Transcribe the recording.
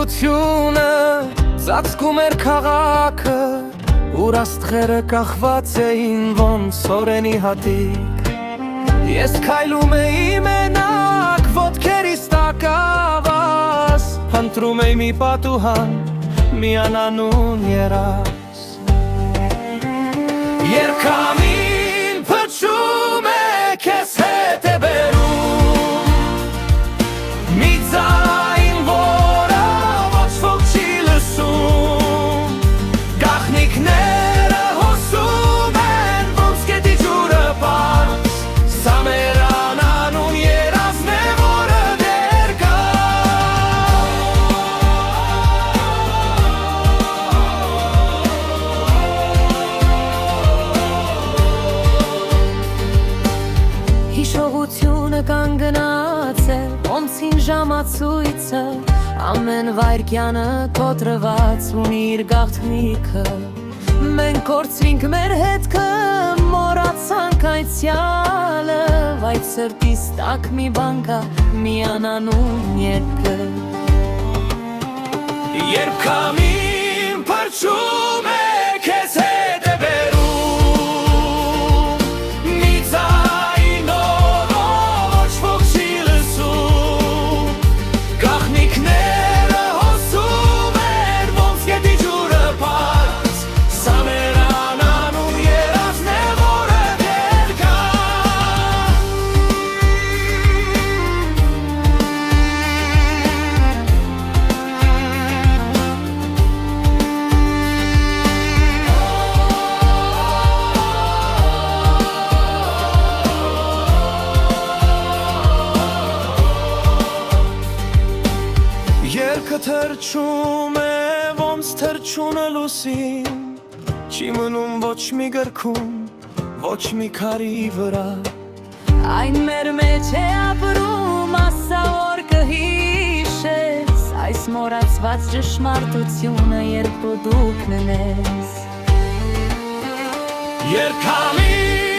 հիշողությունը ծածկում էր քաղաքը, ուր աստղերը կախված էին ոնց օրենի հատիկ։ Ես քայլում էի մենակ ոտքերիս տակ ավազ, փնտրում էի մի պատուհան, մի անանուն երազ։ Երկամին փչում է քեզ հետ է բերում, մի ձայն, որը ոչ ոք չի լսում, գաղտնիքները հոսում են ոնց գետի ջուրը պարզ, սա մեր անանուն երազն է, որը դեռ կա։ Հիշողությունը կանգնած է ոնցին ժամացույցը, ամեն վայրկյանը կոտրված ունի իր գաղտնիքը։ Մենք կորցրինք մեր հետքը, մոռացանք անցյալը, բայց սրտիս տակ մի բան կա, մի անանուն երգը։ Երկամին փչում է քեզ հետ է բերում, մի ձայն, ոչ ոք չի լսում, գաղտնիքները հոսում են ոնց գետի ջուրը պարզ, սա մեր անանուն երազն է, որը դեռ կա։ Երգը թրջում է ոնց թրջունը լուսին, չի մնում ոչ մի գրքում, ոչ մի քարի վրա։ Այն մեր մեջ է ապրում, ասա որ կհիշես այս մոռացված ճշմարտությունը, երբ դու կնես։ Երկամին